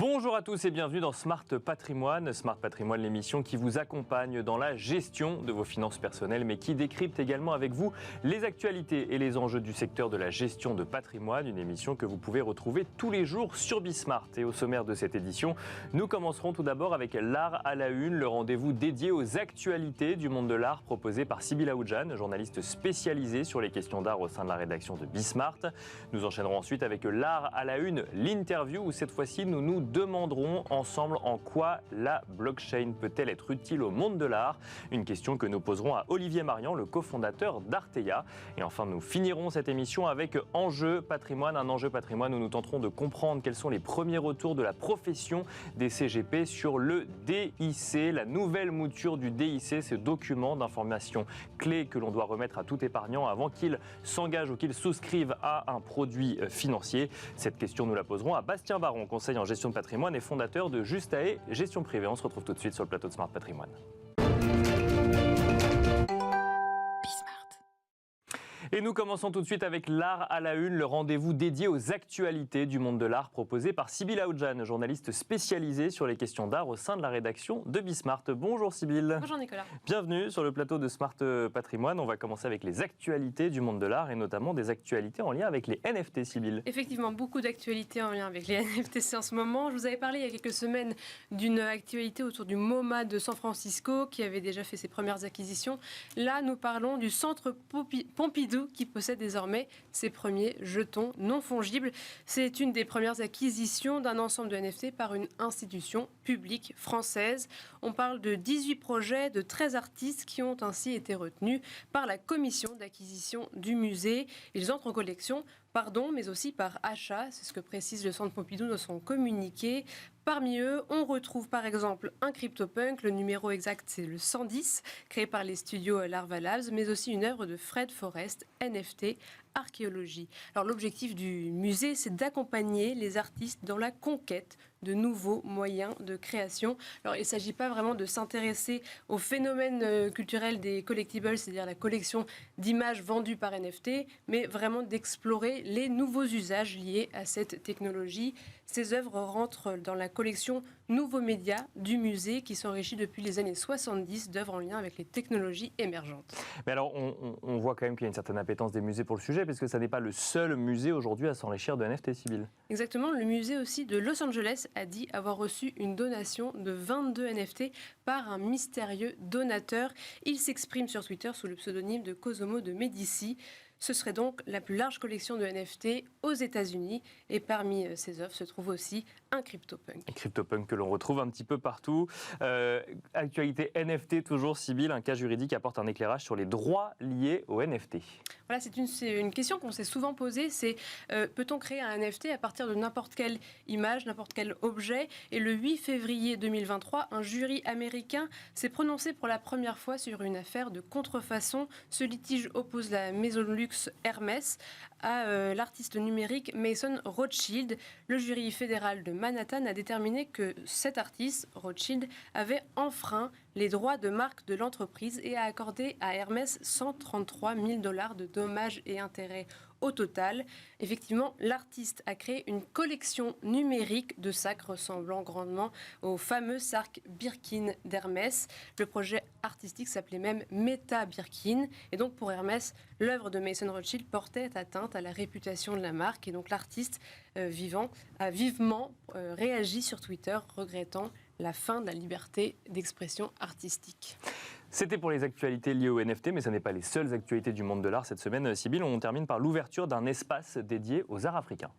Bonjour à tous et bienvenue dans Smart Patrimoine. Smart Patrimoine, l'émission qui vous accompagne dans la gestion de vos finances personnelles, mais qui décrypte également avec vous les actualités et les enjeux du secteur de la gestion de patrimoine. Une émission que vous pouvez retrouver tous les jours sur Bismart. Et au sommaire de cette édition, nous commencerons tout d'abord avec l'art à la une, le rendez-vous dédié aux actualités du monde de l'art proposé par Sybille Aoudjan, journaliste spécialisée sur les questions d'art au sein de la rédaction de Bismart. Nous enchaînerons ensuite avec l'art à la une, l'interview, où cette fois-ci nous nous demanderons ensemble en quoi la blockchain peut-elle être utile au monde de l'art. Une question que nous poserons à Olivier Marian, le cofondateur d'Arteia. Et enfin, nous finirons cette émission avec Enjeu Patrimoine, un enjeu patrimoine où nous tenterons de comprendre quels sont les premiers retours de la profession des CGP sur le DIC, la nouvelle mouture du DIC, ce document d'information clé que l'on doit remettre à tout épargnant avant qu'il s'engage ou qu'il souscrive à un produit financier. Cette question, nous la poserons à Bastien Baron, conseiller en gestion de patrimoine et fondateur de Justae Gestion Privée. On se retrouve tout de suite sur le plateau de Smart Patrimoine. Et nous commençons tout de suite avec l'art à la une, le rendez-vous dédié aux actualités du monde de l'art proposé par Sybille Aoudjan, journaliste spécialisée sur les questions d'art au sein de la rédaction de Bismart. Bonjour Sybille. Bonjour Nicolas. Bienvenue sur le plateau de Smart Patrimoine. On va commencer avec les actualités du monde de l'art et notamment des actualités en lien avec les NFT, Sybille. Effectivement, beaucoup d'actualités en lien avec les NFT en ce moment. Je vous avais parlé il y a quelques semaines d'une actualité autour du MoMA de San Francisco qui avait déjà fait ses premières acquisitions. Là, nous parlons du centre Pompidou qui possède désormais ses premiers jetons non fongibles. C'est une des premières acquisitions d'un ensemble de NFT par une institution publique française. On parle de 18 projets de 13 artistes qui ont ainsi été retenus par la commission d'acquisition du musée. Ils entrent en collection mais aussi par achat, c'est ce que précise le Centre Pompidou dans son communiqué. Parmi eux, on retrouve par exemple un CryptoPunk, le numéro exact c'est le 110, créé par les studios Larva Labs, mais aussi une œuvre de Fred Forrest, NFT, archéologie. Alors l'objectif du musée, c'est d'accompagner les artistes dans la conquête de nouveaux moyens de création. Alors il ne s'agit pas vraiment de s'intéresser au phénomène culturel des collectibles, c'est-à-dire la collection d'images vendues par NFT, mais vraiment d'explorer les nouveaux usages liés à cette technologie. Ces œuvres rentrent dans la collection Nouveaux Médias du musée qui s'enrichit depuis les années 70 d'œuvres en lien avec les technologies émergentes. Mais alors on voit quand même qu'il y a une certaine appétence des musées pour le sujet, puisque ça n'est pas le seul musée aujourd'hui à s'enrichir de NFT, Sybille. Exactement, le musée aussi de Los Angeles a dit avoir reçu une donation de 22 NFT par un mystérieux donateur. Il s'exprime sur Twitter sous le pseudonyme de Cosimo de Medici. Ce serait donc la plus large collection de NFT aux États-Unis. Et parmi ces œuvres se trouve aussi un CryptoPunk. Un CryptoPunk que l'on retrouve un petit peu partout. Actualité NFT toujours, Sybille, un cas juridique apporte un éclairage sur les droits liés aux NFT. Voilà, c'est une question qu'on s'est souvent posée, c'est peut-on créer un NFT à partir de n'importe quelle image, n'importe quel objet? Et le 8 février 2023, un jury américain s'est prononcé pour la première fois sur une affaire de contrefaçon. Ce litige oppose la maison de luxe Hermès à l'artiste numérique Mason Rothschild. Le jury fédéral de Manhattan a déterminé que cet artiste, Rothschild, avait enfreint les droits de marque de l'entreprise et a accordé à Hermès 133 000 $ de dommages et intérêts au total. Effectivement, l'artiste a créé une collection numérique de sacs ressemblant grandement au fameux sac Birkin d'Hermès. Le projet artistique s'appelait même Meta Birkin. Et donc pour Hermès, l'œuvre de Mason Rothschild portait atteinte à la réputation de la marque. Et donc l'artiste vivant a vivement réagi sur Twitter, regrettant la fin de la liberté d'expression artistique. C'était pour les actualités liées au NFT, mais ce n'est pas les seules actualités du monde de l'art cette semaine. Sybille, on termine par l'ouverture d'un espace dédié aux arts africains.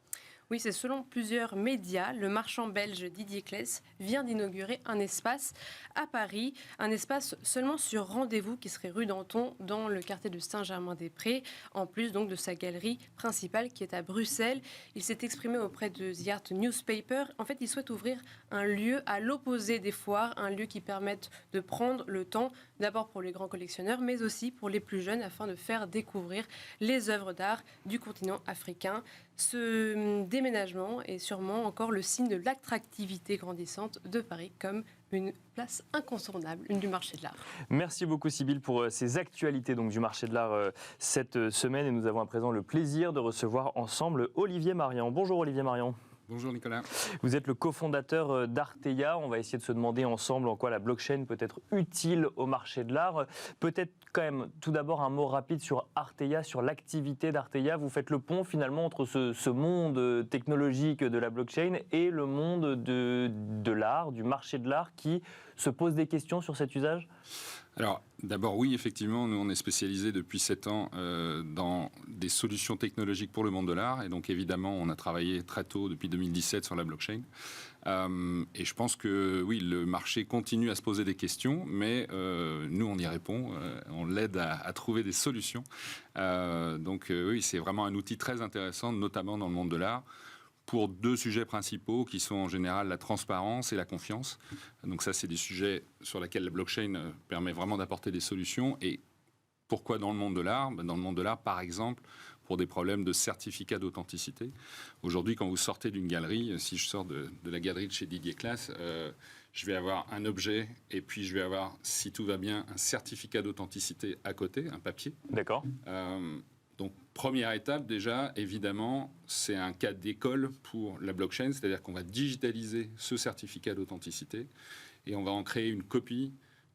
Oui, c'est selon plusieurs médias. Le marchand belge Didier Clès vient d'inaugurer un espace à Paris, un espace seulement sur rendez-vous qui serait rue Danton dans le quartier de Saint-Germain-des-Prés, en plus donc de sa galerie principale qui est à Bruxelles. Il s'est exprimé auprès de The Art Newspaper. En fait, il souhaite ouvrir un lieu à l'opposé des foires, un lieu qui permette de prendre le temps, d'abord pour les grands collectionneurs, mais aussi pour les plus jeunes, afin de faire découvrir les œuvres d'art du continent africain. Ce déménagement est sûrement encore le signe de l'attractivité grandissante de Paris comme une place incontournable, une du marché de l'art. Merci beaucoup Sybille pour ces actualités donc, du marché de l'art cette semaine. Et nous avons à présent le plaisir de recevoir ensemble Olivier Marian. Bonjour Olivier Marian. Bonjour Nicolas. Vous êtes le cofondateur d'Arteia. On va essayer de se demander ensemble en quoi la blockchain peut être utile au marché de l'art. Peut-être quand même tout d'abord un mot rapide sur Arteia, sur l'activité d'Arteia. Vous faites le pont finalement entre ce monde technologique de la blockchain et le monde de l'art, du marché de l'art qui se pose des questions sur cet usage ? Alors, d'abord, oui, effectivement, nous, on est spécialisé depuis 7 ans dans des solutions technologiques pour le monde de l'art. Et donc, évidemment, on a travaillé très tôt, depuis 2017, sur la blockchain. Et je pense que, oui, le marché continue à se poser des questions, mais nous, on y répond. On l'aide à trouver des solutions. Oui, c'est vraiment un outil très intéressant, notamment dans le monde de l'art, pour 2 sujets principaux qui sont en général la transparence et la confiance. Donc ça, c'est des sujets sur lesquels la blockchain permet vraiment d'apporter des solutions. Et pourquoi dans le monde de l'art ? Dans le monde de l'art, par exemple, pour des problèmes de certificat d'authenticité. Aujourd'hui, quand vous sortez d'une galerie, si je sors de la galerie de chez Didier Classe, je vais avoir un objet et puis je vais avoir, si tout va bien, un certificat d'authenticité à côté, un papier. D'accord. Donc, première étape, déjà, évidemment, c'est un cas d'école pour la blockchain, c'est-à-dire qu'on va digitaliser ce certificat d'authenticité et on va en créer une copie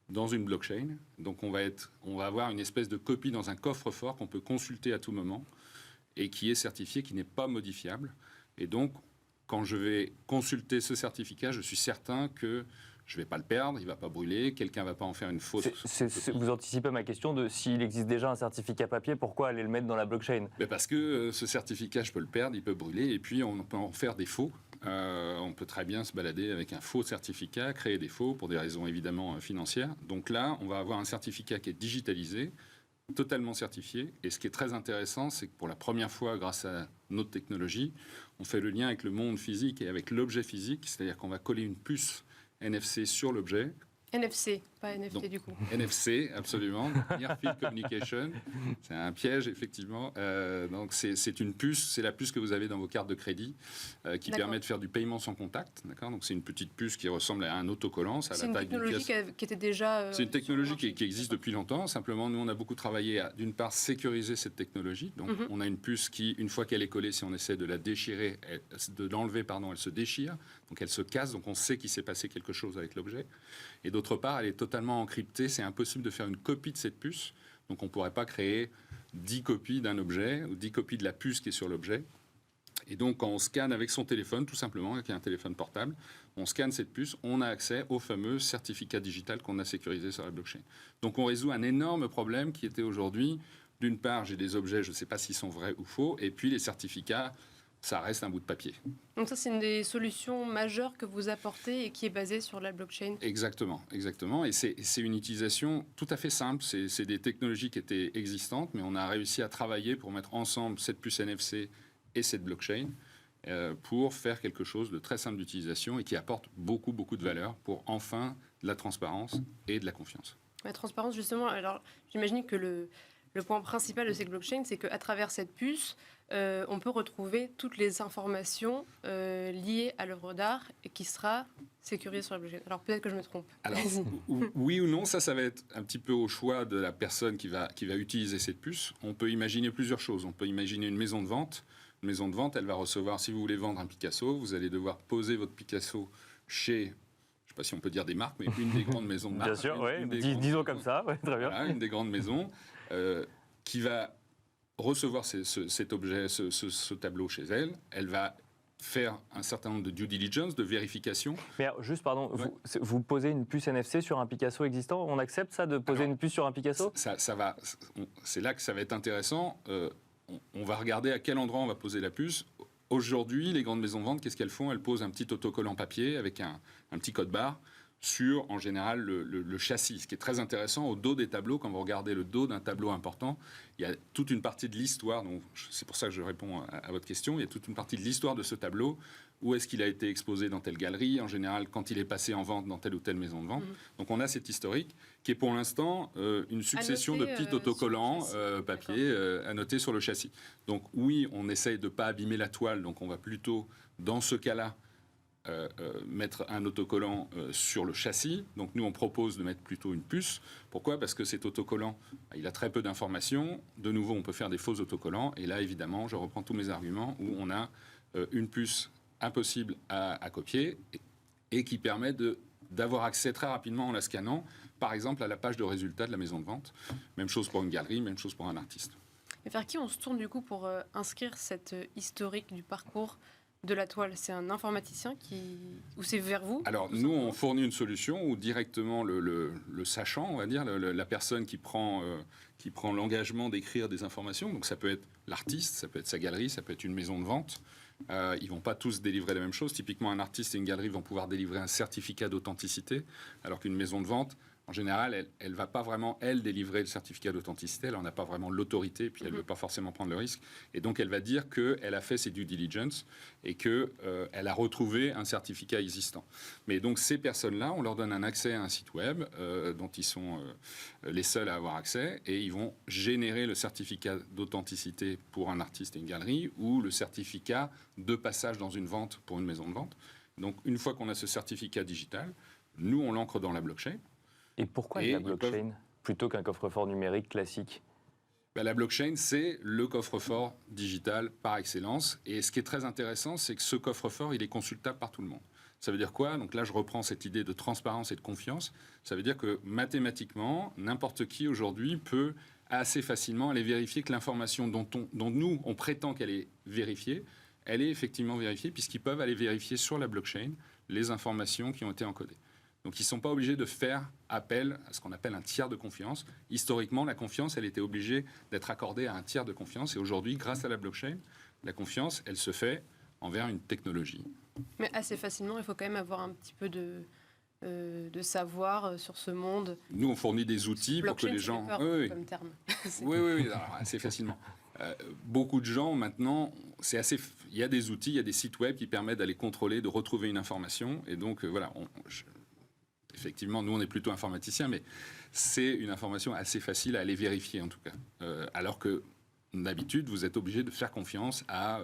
dans une blockchain. Donc, on va avoir une espèce de copie dans un coffre-fort qu'on peut consulter à tout moment et qui est certifié, qui n'est pas modifiable. Et donc, quand je vais consulter ce certificat, je suis certain que je ne vais pas le perdre, il ne va pas brûler, quelqu'un ne va pas en faire une fausse. Vous anticipez ma question de s'il existe déjà un certificat papier, pourquoi aller le mettre dans la blockchain ? Parce que ce certificat, je peux le perdre, il peut brûler, et puis on peut en faire des faux. On peut très bien se balader avec un faux certificat, créer des faux pour des raisons évidemment financières. Donc là, on va avoir un certificat qui est digitalisé, totalement certifié. Et ce qui est très intéressant, c'est que pour la première fois, grâce à notre technologie, on fait le lien avec le monde physique et avec l'objet physique, c'est-à-dire qu'on va coller une puce NFC sur l'objet. NFC, pas NFT Donc, du coup. NFC, absolument. Near Field Communication. C'est un piège, effectivement. Donc, c'est une puce, c'est la puce que vous avez dans vos cartes de crédit qui permet de faire du paiement sans contact. D'accord ? Donc, c'est une petite puce qui ressemble à un autocollant. C'est une technologie qui était déjà... c'est une technologie qui existe depuis longtemps. Simplement, nous, on a beaucoup travaillé à, d'une part, sécuriser cette technologie. Donc, on a une puce qui, une fois qu'elle est collée, si on essaie de la déchirer, de l'enlever, elle se déchire. Donc, elle se casse. Donc, on sait qu'il s'est passé quelque chose avec l'objet. Et d'autre part, elle est totalement encryptée. C'est impossible de faire une copie de cette puce. Donc, on ne pourrait pas créer 10 copies d'un objet ou 10 copies de la puce qui est sur l'objet. Et donc, quand on scanne avec son téléphone, tout simplement, avec un téléphone portable, on scanne cette puce, on a accès au fameux certificat digital qu'on a sécurisé sur la blockchain. Donc, on résout un énorme problème qui était aujourd'hui, d'une part, j'ai des objets, je ne sais pas s'ils sont vrais ou faux, et puis les certificats, ça reste un bout de papier. Donc ça, c'est une des solutions majeures que vous apportez et qui est basée sur la blockchain. Exactement, exactement. Et c'est une utilisation tout à fait simple. C'est des technologies qui étaient existantes, mais on a réussi à travailler pour mettre ensemble cette puce NFC et cette blockchain pour faire quelque chose de très simple d'utilisation et qui apporte beaucoup, beaucoup de valeur pour enfin de la transparence et de la confiance. La transparence, justement, alors j'imagine que le point principal de ces blockchains, c'est qu'à travers cette puce, on peut retrouver toutes les informations liées à l'œuvre d'art et qui sera sécurisée sur la blockchain. Alors peut-être que je me trompe. Alors, oui ou non, ça va être un petit peu au choix de la personne qui va utiliser cette puce. On peut imaginer plusieurs choses. On peut imaginer une maison de vente. Une maison de vente, elle va recevoir, si vous voulez vendre un Picasso, vous allez devoir poser votre Picasso chez... Je ne sais pas si on peut dire des marques, mais une des grandes maisons de marque. Bien sûr, oui. Disons comme ça, ouais, très bien. Voilà, une des grandes maisons qui va recevoir cet objet, ce tableau chez elle. Elle va faire un certain nombre de due diligence, de vérification. Mais alors, juste, pardon, ouais. vous posez une puce NFC sur un Picasso existant ? On accepte ça, de poser une puce sur un Picasso ? C'est là que ça va être intéressant. On va regarder à quel endroit on va poser la puce. Aujourd'hui, les grandes maisons de vente, qu'est-ce qu'elles font ? Elles posent un petit autocollant papier avec un petit code barre sur, en général, le châssis. Ce qui est très intéressant, au dos des tableaux, quand vous regardez le dos d'un tableau important, il y a toute une partie de l'histoire, donc c'est pour ça que je réponds à votre question, il y a toute une partie de l'histoire de ce tableau, où est-ce qu'il a été exposé dans telle galerie, en général, quand il est passé en vente dans telle ou telle maison de vente. Donc on a cette historique, qui est pour l'instant une succession de petits autocollants papier à noter sur le châssis. Donc oui, on essaye de ne pas abîmer la toile, donc on va plutôt, dans ce cas-là, mettre un autocollant sur le châssis. Donc nous, on propose de mettre plutôt une puce. Pourquoi ? Parce que cet autocollant, il a très peu d'informations. De nouveau, on peut faire des faux autocollants. Et là, évidemment, je reprends tous mes arguments où on a une puce impossible à copier et qui permet d'avoir accès très rapidement en la scannant, par exemple à la page de résultats de la maison de vente. Même chose pour une galerie, même chose pour un artiste. Et vers qui on se tourne du coup pour inscrire cette historique du parcours de la toile? C'est un informaticien ou c'est vers vous? Alors nous, on fournit une solution où directement le sachant, on va dire, la personne qui prend l'engagement d'écrire des informations, donc ça peut être l'artiste, ça peut être sa galerie, ça peut être une maison de vente. Ils ne vont pas tous délivrer la même chose. Typiquement, un artiste et une galerie vont pouvoir délivrer un certificat d'authenticité, alors qu'une maison de vente, en général, elle ne va pas vraiment, elle, délivrer le certificat d'authenticité. Elle n'en a pas vraiment l'autorité, puis elle ne veut pas forcément prendre le risque. Et donc, elle va dire qu'elle a fait ses due diligence et qu'elle a retrouvé un certificat existant. Mais donc, ces personnes-là, on leur donne un accès à un site web dont ils sont les seuls à avoir accès, et ils vont générer le certificat d'authenticité pour un artiste et une galerie, ou le certificat de passage dans une vente pour une maison de vente. Donc, une fois qu'on a ce certificat digital, nous, on l'ancre dans la blockchain. Et pourquoi la blockchain plutôt qu'un coffre-fort numérique classique? La blockchain, c'est le coffre-fort digital par excellence. Et ce qui est très intéressant, c'est que ce coffre-fort, il est consultable par tout le monde. Ça veut dire quoi? Donc là, je reprends cette idée de transparence et de confiance. Ça veut dire que mathématiquement, n'importe qui aujourd'hui peut assez facilement aller vérifier que l'information dont nous, on prétend qu'elle est vérifiée, elle est effectivement vérifiée, puisqu'ils peuvent aller vérifier sur la blockchain les informations qui ont été encodées. Donc, ils ne sont pas obligés de faire appel à ce qu'on appelle un tiers de confiance. Historiquement, la confiance, elle était obligée d'être accordée à un tiers de confiance. Et aujourd'hui, grâce à la blockchain, la confiance, elle se fait envers une technologie. Mais assez facilement, il faut quand même avoir un petit peu de savoir sur ce monde. Nous, on fournit des outils blockchain, pour que les gens... Peur, oui, comme terme. oui, alors, assez facilement. Beaucoup de gens, maintenant, il y a des outils, il y a des sites web qui permettent d'aller contrôler, de retrouver une information. Et donc, voilà, effectivement, nous, on est plutôt informaticiens, mais c'est une information assez facile à aller vérifier, en tout cas. Alors que, d'habitude, vous êtes obligé de faire confiance à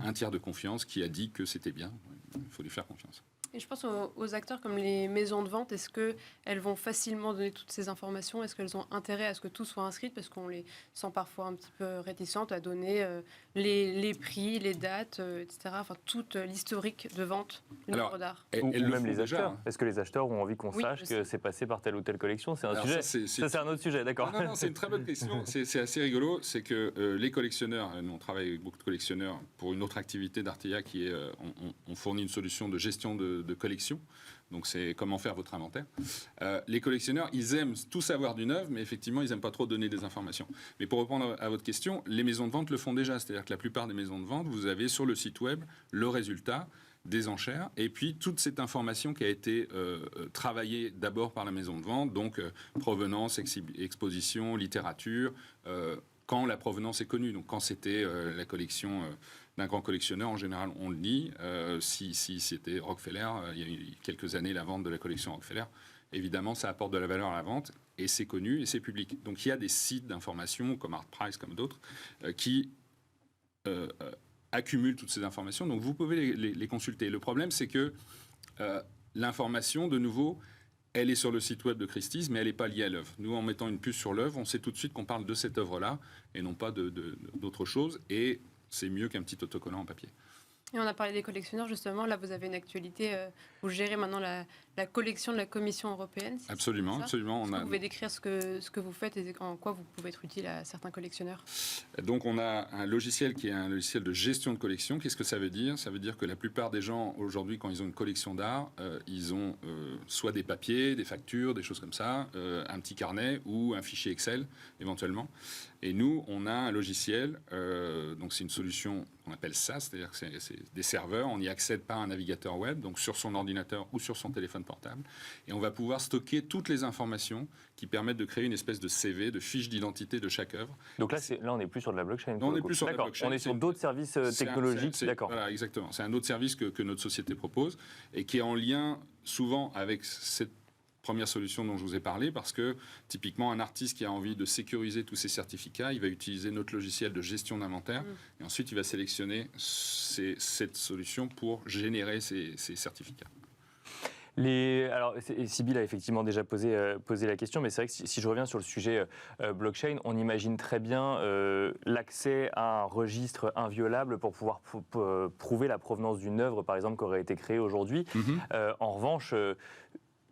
un tiers de confiance qui a dit que c'était bien. Il faut lui faire confiance. Et je pense aux acteurs comme les maisons de vente. Est-ce qu'elles vont facilement donner toutes ces informations? Est-ce qu'elles ont intérêt à ce que tout soit inscrit? Parce qu'on les sent parfois un petit peu réticentes à donner les prix, les dates, etc. Enfin, toute l'historique de vente d'une œuvre d'art. Ou même les acheteurs. Est-ce que les acheteurs ont envie qu'on sache que c'est passé par telle ou telle collection? C'est un sujet. Ça, c'est un autre sujet, d'accord. Non, c'est une très bonne question. C'est assez rigolo. C'est que les collectionneurs, nous on travaille avec beaucoup de collectionneurs pour une autre activité d'Artea qui est, on fournit une solution de gestion de collection. Donc c'est comment faire votre inventaire. Les collectionneurs, ils aiment tout savoir d'une œuvre, mais effectivement, ils n'aiment pas trop donner des informations. Mais pour répondre à votre question, les maisons de vente le font déjà. C'est-à-dire que la plupart des maisons de vente, vous avez sur le site web le résultat des enchères, et puis toute cette information qui a été travaillée d'abord par la maison de vente, donc provenance, exposition, littérature, quand la provenance est connue. Donc quand c'était la collection d'un grand collectionneur, en général, on le dit. Si c'était Rockefeller, il y a eu quelques années, la vente de la collection Rockefeller, évidemment, ça apporte de la valeur à la vente, et c'est connu, et c'est public. Donc il y a des sites d'information, comme ArtPrice, comme d'autres, qui accumulent toutes ces informations. Donc vous pouvez les consulter. Le problème, c'est que l'information, de nouveau, elle est sur le site web de Christie's, mais elle n'est pas liée à l'œuvre. Nous, en mettant une puce sur l'œuvre, on sait tout de suite qu'on parle de cette œuvre-là, et non pas d'autre chose. Et c'est mieux qu'un petit autocollant en papier. Et on a parlé des collectionneurs, justement. Là, vous avez une actualité. Vous gérez maintenant la collection de la Commission européenne. Absolument, absolument. Vous pouvez décrire ce que vous faites et en quoi vous pouvez être utile à certains collectionneurs? Donc, on a un logiciel qui est un logiciel de gestion de collection. Qu'est-ce que ça veut dire? Ça veut dire que la plupart des gens, aujourd'hui, quand ils ont une collection d'art, ils ont soit des papiers, des factures, des choses comme ça, un petit carnet ou un fichier Excel, éventuellement. Et nous, on a un logiciel, donc c'est une solution qu'on appelle SaaS, c'est-à-dire que c'est des serveurs, on y accède par un navigateur web, donc sur son ordinateur ou sur son téléphone portable, et on va pouvoir stocker toutes les informations qui permettent de créer une espèce de CV, de fiche d'identité de chaque œuvre. Donc là, on n'est plus sur de la blockchain. Non, on n'est plus sur de la blockchain. On est sur d'autres services technologiques, d'accord. Voilà, exactement. C'est un autre service que notre société propose, et qui est en lien souvent avec cette première solution dont je vous ai parlé, parce que typiquement un artiste qui a envie de sécuriser tous ses certificats, il va utiliser notre logiciel de gestion d'inventaire, et ensuite il va sélectionner cette solution pour générer ces certificats. Alors, Sybille a effectivement déjà posé la question, mais c'est vrai que si je reviens sur le sujet blockchain, on imagine très bien l'accès à un registre inviolable pour pouvoir prouver la provenance d'une œuvre, par exemple, qui aurait été créée aujourd'hui. En revanche,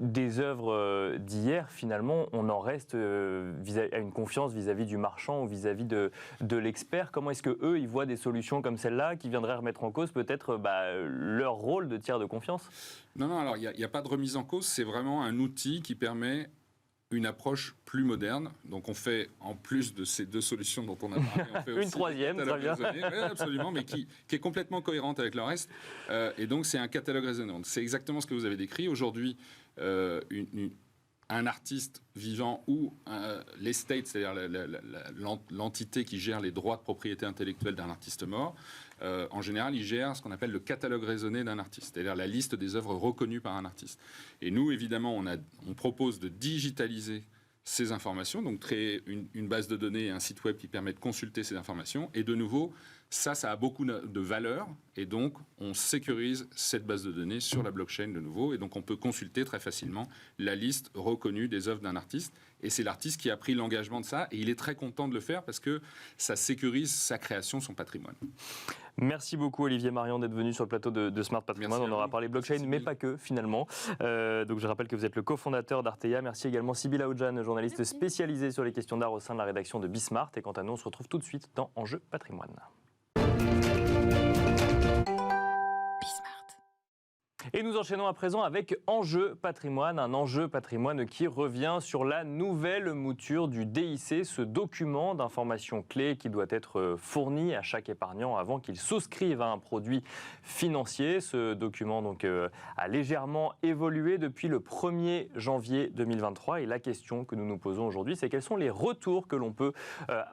des œuvres d'hier, finalement, on en reste à une confiance vis-à-vis du marchand ou vis-à-vis de l'expert. Comment est-ce qu'eux, ils voient des solutions comme celle-là qui viendraient remettre en cause peut-être leur rôle de tiers de confiance? Non, alors il n'y a pas de remise en cause, c'est vraiment un outil qui permet une approche plus moderne. Donc on fait, en plus de ces deux solutions dont on a parlé, on fait une troisième, très bien. Oui, absolument, mais qui est complètement cohérente avec le reste. Et donc c'est un catalogue raisonnant. C'est exactement ce que vous avez décrit. Aujourd'hui, un artiste vivant ou l'estate, c'est-à-dire l'entité qui gère les droits de propriété intellectuelle d'un artiste mort, en général, il gère ce qu'on appelle le catalogue raisonné d'un artiste, c'est-à-dire la liste des œuvres reconnues par un artiste. Et nous, évidemment, on propose de digitaliser ces informations, donc créer une base de données et un site web qui permet de consulter ces informations. Et de nouveau, ça a beaucoup de valeur, et donc on sécurise cette base de données sur la blockchain de nouveau, et donc on peut consulter très facilement la liste reconnue des œuvres d'un artiste, et c'est l'artiste qui a pris l'engagement de ça, et il est très content de le faire parce que ça sécurise sa création, son patrimoine. Merci beaucoup Olivier Marian d'être venu sur le plateau de Smart Patrimoine. On aura parlé blockchain, mais pas que finalement. Donc je rappelle que vous êtes le cofondateur d'Arteia. Merci également Sybille Aoudjan, journaliste spécialisée sur les questions d'art au sein de la rédaction de Bismart. Et quant à nous, on se retrouve tout de suite dans Enjeu Patrimoine. Et nous enchaînons à présent avec Enjeu Patrimoine, un enjeu patrimoine qui revient sur la nouvelle mouture du DIC, ce document d'information clé qui doit être fourni à chaque épargnant avant qu'il souscrive à un produit financier. Ce document donc, a légèrement évolué depuis le 1er janvier 2023 et la question que nous nous posons aujourd'hui, c'est quels sont les retours que l'on peut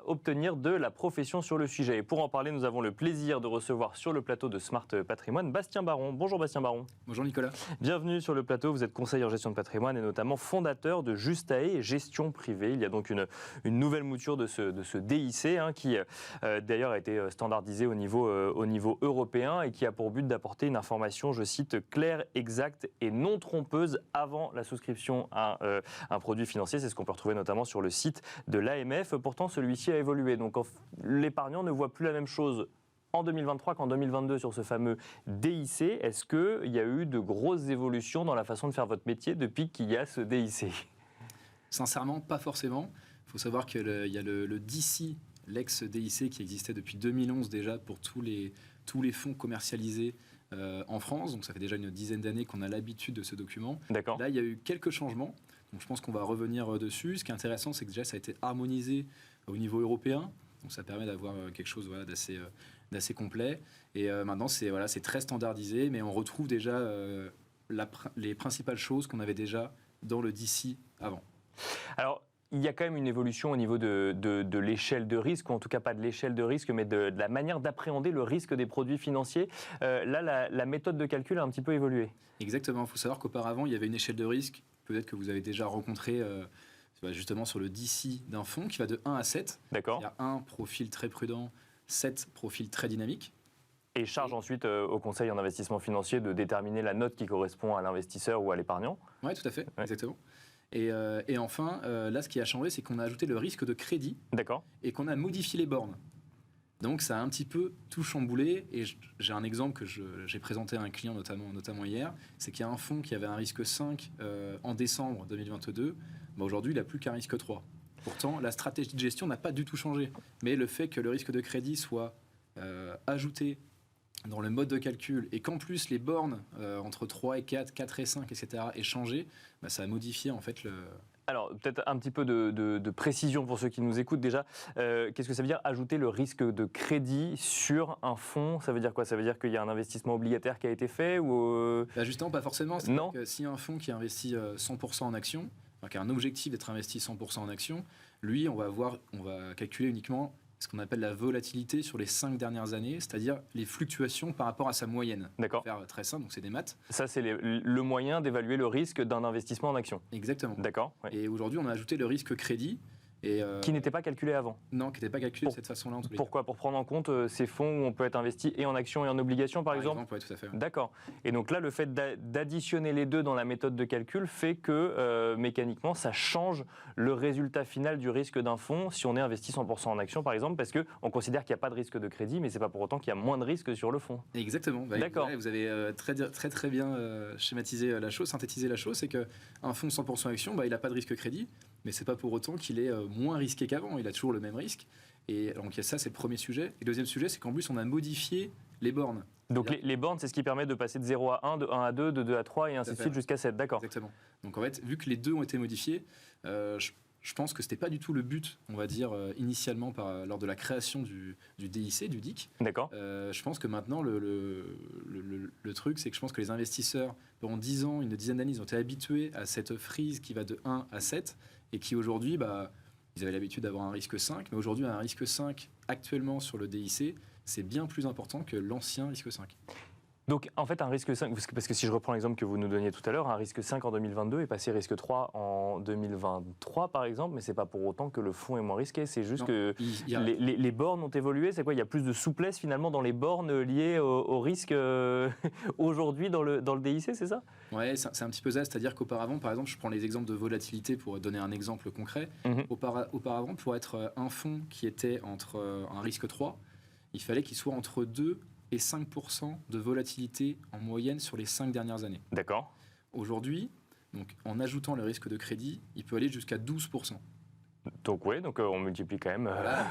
obtenir de la profession sur le sujet. Et pour en parler, nous avons le plaisir de recevoir sur le plateau de Smart Patrimoine Bastien Baron. Bonjour Bastien Baron. Bonjour Nicolas. Bienvenue sur le plateau, vous êtes conseiller en gestion de patrimoine et notamment fondateur de Justae et Gestion Privée. Il y a donc une nouvelle mouture de ce DIC qui d'ailleurs a été standardisé au niveau européen et qui a pour but d'apporter une information, je cite, claire, exacte et non trompeuse avant la souscription à un produit financier. C'est ce qu'on peut retrouver notamment sur le site de l'AMF. Pourtant, celui-ci a évolué. Donc l'épargnant ne voit plus la même chose en 2023 qu'en 2022 sur ce fameux DIC. Est-ce qu'il y a eu de grosses évolutions dans la façon de faire votre métier depuis qu'il y a ce DIC? Sincèrement, pas forcément. Il faut savoir qu'il y a le DICI, l'ex-DIC, qui existait depuis 2011 déjà pour tous les fonds commercialisés en France. Donc ça fait déjà une dizaine d'années qu'on a l'habitude de ce document. D'accord. Là, il y a eu quelques changements. Donc je pense qu'on va revenir dessus. Ce qui est intéressant, c'est que déjà ça a été harmonisé au niveau européen. Donc ça permet d'avoir quelque chose d'assez complet. Et maintenant, c'est très standardisé, mais on retrouve déjà les principales choses qu'on avait déjà dans le DICI avant. Alors, il y a quand même une évolution au niveau de l'échelle de risque, ou en tout cas pas de l'échelle de risque, mais de la manière d'appréhender le risque des produits financiers. Là, la méthode de calcul a un petit peu évolué. Exactement. Il faut savoir qu'auparavant, il y avait une échelle de risque, peut-être que vous avez déjà rencontré justement sur le DICI d'un fonds, qui va de 1 à 7. D'accord. Il y a un profil très prudent, 7 profils très dynamiques. Et charge ensuite au conseil en investissement financier de déterminer la note qui correspond à l'investisseur ou à l'épargnant. Oui, tout à fait, ouais. Exactement. Et enfin, là, ce qui a changé, c'est qu'on a ajouté le risque de crédit. D'accord. Et qu'on a modifié les bornes. Donc, ça a un petit peu tout chamboulé. Et j'ai un exemple que j'ai présenté à un client, notamment hier. C'est qu'il y a un fonds qui avait un risque 5 en décembre 2022. Aujourd'hui, il n'a plus qu'un risque 3. Pourtant, la stratégie de gestion n'a pas du tout changé. Mais le fait que le risque de crédit soit ajouté dans le mode de calcul et qu'en plus les bornes entre 3 et 4, 4 et 5, etc. aient changé, ça a modifié en fait le... Alors, peut-être un petit peu de précision pour ceux qui nous écoutent déjà. Qu'est-ce que ça veut dire ajouter le risque de crédit sur un fonds? Ça veut dire quoi? Ça veut dire qu'il y a un investissement obligataire qui a été fait ou Justement, pas forcément. Non. Si un fonds qui investit 100% en actions, qui a un objectif d'être investi 100% en actions, lui, on va calculer uniquement ce qu'on appelle la volatilité sur les 5 dernières années, c'est-à-dire les fluctuations par rapport à sa moyenne. D'accord. Faire très simple, donc c'est des maths. Ça, c'est le moyen d'évaluer le risque d'un investissement en action. Exactement. D'accord. Oui. Et aujourd'hui, on a ajouté le risque crédit. Et, Qui n'était pas calculé avant. non, qui n'était pas calculé de cette façon-là en tous les cas. Pourquoi ? Pour prendre en compte ces fonds où on peut être investi et en actions et en obligations, par exemple ouais, tout à fait. Ouais. D'accord. Et donc là, le fait d'additionner les deux dans la méthode de calcul fait que mécaniquement, ça change le résultat final du risque d'un fonds si on est investi 100% en actions, par exemple, parce qu'on considère qu'il n'y a pas de risque de crédit, mais ce n'est pas pour autant qu'il y a moins de risque sur le fonds. Exactement. D'accord. Vous avez très bien schématisé la chose, synthétisé la chose, c'est qu'un fonds 100% actions, il n'a pas de risque crédit, mais ce n'est pas pour autant qu'il est moins risqué qu'avant, il a toujours le même risque. Et donc ça, c'est le premier sujet. Et le deuxième sujet, c'est qu'en plus, on a modifié les bornes. Donc les bornes, c'est ce qui permet de passer de 0 à 1, de 1 à 2, de 2 à 3 et ainsi de suite jusqu'à 7, d'accord. Exactement. Donc en fait, vu que les deux ont été modifiés, je pense que ce n'était pas du tout le but, on va dire, initialement lors de la création du DIC, du DIC. D'accord. Je pense que maintenant, le truc, c'est que je pense que les investisseurs, pendant 10 ans, une dizaine d'années, ils ont été habitués à cette frise qui va de 1 à 7 et qui aujourd'hui, ils avaient l'habitude d'avoir un risque 5, mais aujourd'hui, un risque 5 actuellement sur le DIC, c'est bien plus important que l'ancien risque 5. Donc, en fait, un risque 5, parce que si je reprends l'exemple que vous nous donniez tout à l'heure, un risque 5 en 2022 est passé risque 3 en 2023, par exemple, mais ce n'est pas pour autant que le fonds est moins risqué, c'est juste que les bornes ont évolué. C'est quoi ? Il y a plus de souplesse, finalement, dans les bornes liées au risque aujourd'hui dans le DIC, c'est ça ? Ouais, c'est un petit peu ça. C'est-à-dire qu'auparavant, par exemple, je prends les exemples de volatilité pour donner un exemple concret. Auparavant, pour être un fonds qui était entre un risque 3, il fallait qu'il soit entre 2 et 5% de volatilité en moyenne sur les 5 dernières années. D'accord. Aujourd'hui, donc, en ajoutant le risque de crédit, il peut aller jusqu'à 12%. Donc oui, on multiplie quand même. Voilà,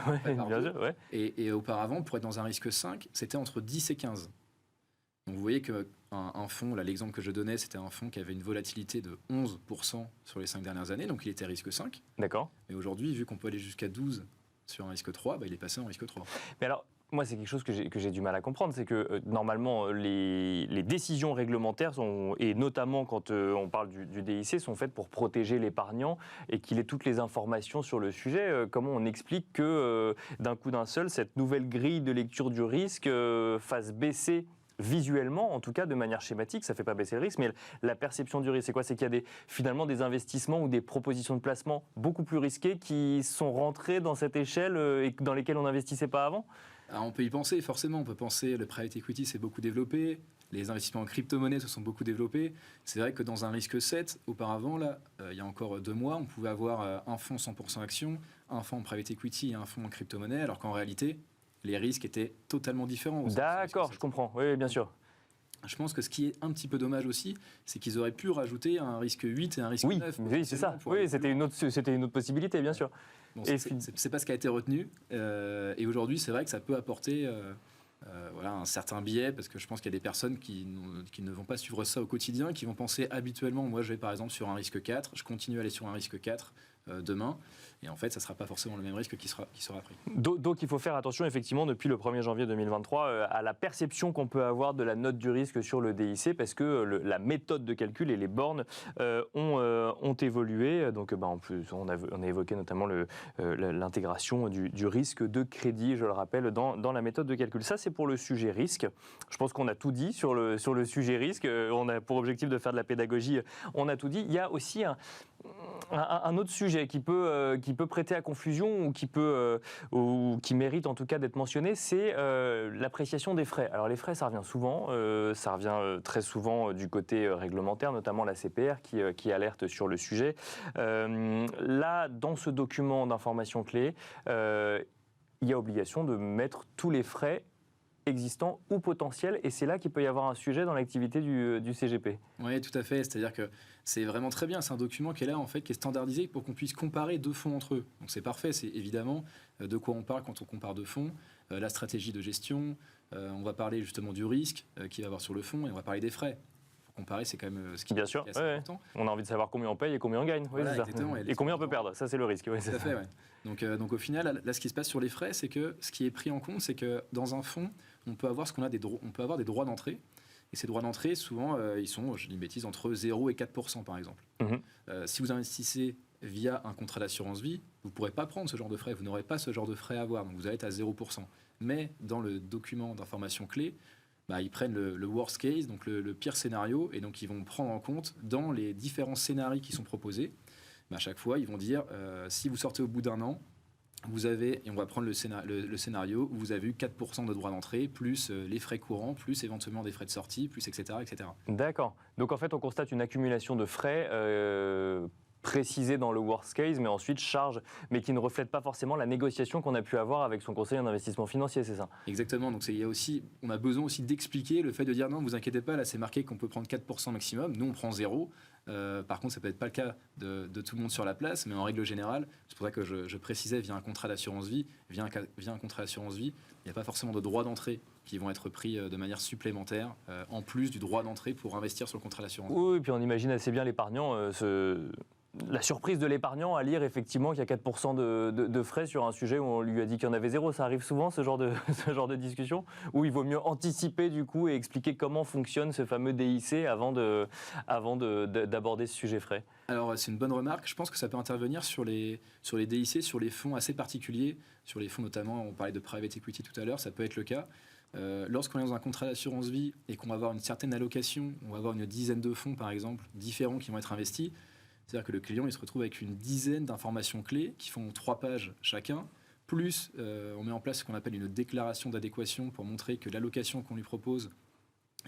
bien sûr, ouais. Et auparavant, pour être dans un risque 5, c'était entre 10 et 15. Donc vous voyez qu'un fonds, là l'exemple que je donnais, c'était un fonds qui avait une volatilité de 11% sur les 5 dernières années, donc il était risque 5. D'accord. Et aujourd'hui, vu qu'on peut aller jusqu'à 12 sur un risque 3, il est passé en risque 3. Mais alors, moi, c'est quelque chose que j'ai du mal à comprendre, c'est que normalement, les décisions réglementaires, et notamment quand on parle du DIC, sont faites pour protéger l'épargnant et qu'il ait toutes les informations sur le sujet. Comment on explique que d'un coup d'un seul, cette nouvelle grille de lecture du risque fasse baisser visuellement, en tout cas de manière schématique, ça ne fait pas baisser le risque, mais la perception du risque, c'est quoi ? C'est qu'il y a finalement des investissements ou des propositions de placement beaucoup plus risquées qui sont rentrées dans cette échelle et dans lesquelles on n'investissait pas avant ? Alors on peut y penser, forcément. On peut penser, le private equity s'est beaucoup développé, les investissements en crypto-monnaie se sont beaucoup développés. C'est vrai que dans un risque 7, auparavant, là, il y a encore 2 mois, on pouvait avoir un fonds 100% action, un fonds en private equity et un fonds en crypto-monnaie, alors qu'en réalité, les risques étaient totalement différents. D'accord, je comprends. Oui, bien sûr. Je pense que ce qui est un petit peu dommage aussi, c'est qu'ils auraient pu rajouter un risque 8 et un risque 9. Oui, c'est ça. Oui, c'était une autre possibilité, bien sûr. Bon, c'est pas ce qui a été retenu. Et aujourd'hui, c'est vrai que ça peut apporter un certain biais, parce que je pense qu'il y a des personnes qui ne vont pas suivre ça au quotidien, qui vont penser habituellement, moi je vais par exemple sur un risque 4, je continue à aller sur un risque 4 demain. Et en fait, ça ne sera pas forcément le même risque qui sera pris. Donc, il faut faire attention, effectivement, depuis le 1er janvier 2023, à la perception qu'on peut avoir de la note du risque sur le DIC, parce que la méthode de calcul et les bornes ont évolué. Donc, en plus, on a évoqué notamment l'intégration du risque de crédit, je le rappelle, dans la méthode de calcul. Ça, c'est pour le sujet risque. Je pense qu'on a tout dit sur le sujet risque. On a pour objectif de faire de la pédagogie. On a tout dit. Il y a aussi un autre sujet qui peut prêter à confusion ou qui mérite en tout cas d'être mentionné, c'est l'appréciation des frais. Alors les frais, ça revient souvent, ça revient très souvent du côté réglementaire, notamment la CPR qui alerte sur le sujet. Là, dans ce document d'information clé, il y a obligation de mettre tous les frais existants ou potentiels, et c'est là qu'il peut y avoir un sujet dans l'activité du CGP. Oui, tout à fait. C'est-à-dire que c'est vraiment très bien. C'est un document qui est là, en fait, qui est standardisé pour qu'on puisse comparer 2 fonds entre eux. Donc c'est parfait. C'est évidemment de quoi on parle quand on compare 2 fonds. La stratégie de gestion, on va parler justement du risque qu'il va y avoir sur le fonds, et on va parler des frais. Pour comparer, c'est quand même ce qui est assez important. On a envie de savoir combien on paye et combien on gagne. Voilà, c'est ça. Et combien on peut perdre. Ça, c'est le risque. Oui, tout à fait, ouais. Donc au final, là, ce qui se passe sur les frais, c'est que ce qui est pris en compte, c'est que dans un fonds, on peut avoir des droits d'entrée. Et ces droits d'entrée, souvent, ils sont, je dis une bêtise, entre 0 et 4%, par exemple. Si vous investissez via un contrat d'assurance vie, vous ne pourrez pas prendre ce genre de frais. Vous n'aurez pas ce genre de frais à avoir. Donc vous allez être à 0%. Mais dans le document d'information clé, ils prennent le worst case, donc le pire scénario, et donc ils vont prendre en compte dans les différents scénarios qui sont proposés, mais à chaque fois, ils vont dire, si vous sortez au bout d'un an, vous avez, et on va prendre le scénario, où vous avez eu 4% de droits d'entrée, plus les frais courants, plus éventuellement des frais de sortie, plus etc. etc. D'accord. Donc en fait, on constate une accumulation de frais précisés dans le worst case, mais ensuite charges, mais qui ne reflètent pas forcément la négociation qu'on a pu avoir avec son conseiller en investissement financier, c'est ça? Exactement, donc on a besoin aussi d'expliquer le fait de dire non, vous inquiétez pas, là c'est marqué qu'on peut prendre 4% maximum, nous on prend 0. Par contre, ça peut être pas le cas de tout le monde sur la place, mais en règle générale, c'est pour ça que je précisais, via un contrat d'assurance vie, via un contrat d'assurance vie, il n'y a pas forcément de droits d'entrée qui vont être pris de manière supplémentaire, en plus du droit d'entrée pour investir sur le contrat d'assurance. Oui, et puis on imagine assez bien l'épargnant, la surprise de l'épargnant à lire effectivement qu'il y a 4% de frais sur un sujet où on lui a dit qu'il y en avait 0. Ça arrive souvent, ce genre de discussion, où il vaut mieux anticiper du coup et expliquer comment fonctionne ce fameux DIC avant d'aborder ce sujet frais. Alors c'est une bonne remarque, je pense que ça peut intervenir sur les DIC, sur les fonds assez particuliers, sur les fonds notamment, on parlait de private equity tout à l'heure, ça peut être le cas. Lorsqu'on est dans un contrat d'assurance vie et qu'on va avoir une certaine allocation, on va avoir une dizaine de fonds par exemple, différents qui vont être investis, c'est-à-dire que le client il se retrouve avec une dizaine d'informations clés qui font 3 pages chacun, plus on met en place ce qu'on appelle une déclaration d'adéquation pour montrer que l'allocation qu'on lui propose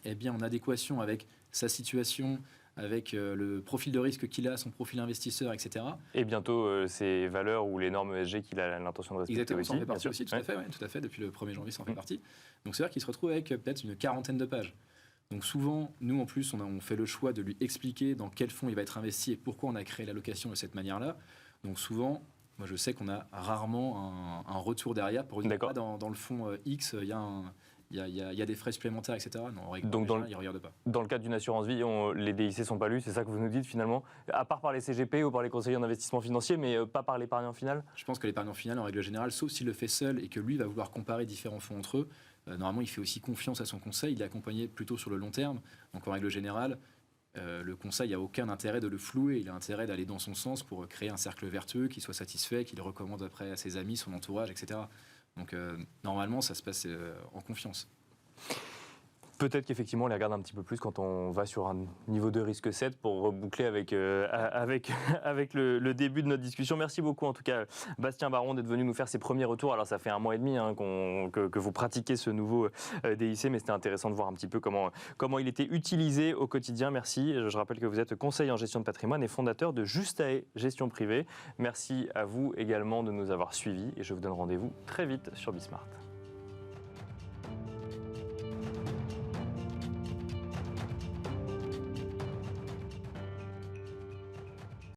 est bien en adéquation avec sa situation, avec le profil de risque qu'il a, son profil investisseur, etc. Et bientôt, ces valeurs ou les normes ESG qu'il a l'intention de respecter. Exactement, aussi. ça en fait partie aussi, tout à fait, depuis le 1er janvier, ça en fait partie. Donc c'est-à-dire qu'il se retrouve avec peut-être une quarantaine de pages. Donc souvent, nous en plus, on fait le choix de lui expliquer dans quel fonds il va être investi et pourquoi on a créé l'allocation de cette manière-là. Donc souvent, moi je sais qu'on a rarement un retour derrière pour dire ah, dans le fonds X, il y a des frais supplémentaires, etc. Non, donc il ne regarde pas. Dans le cadre d'une assurance vie, les DIC ne sont pas lus, c'est ça que vous nous dites finalement, à part par les CGP ou par les conseillers en investissement financier, mais pas par l'épargnant final? Je pense que l'épargnant final, en règle générale, sauf s'il le fait seul et que lui va vouloir comparer différents fonds entre eux, normalement il fait aussi confiance à son conseil, il est accompagné plutôt sur le long terme. Donc en règle générale, le conseil n'a aucun intérêt de le flouer, il a intérêt d'aller dans son sens pour créer un cercle vertueux, qu'il soit satisfait, qu'il recommande après à ses amis, son entourage, etc. Donc normalement ça se passe en confiance. Peut-être qu'effectivement, on les regarde un petit peu plus quand on va sur un niveau de risque 7 pour reboucler avec le début de notre discussion. Merci beaucoup en tout cas, Bastien Baron, d'être venu nous faire ses premiers retours. Alors ça fait 1 mois et demi que vous pratiquez ce nouveau DIC, mais c'était intéressant de voir un petit peu comment il était utilisé au quotidien. Merci. Je rappelle que vous êtes conseiller en gestion de patrimoine et fondateur de Justae Gestion Privée. Merci à vous également de nous avoir suivis et je vous donne rendez-vous très vite sur Bismart.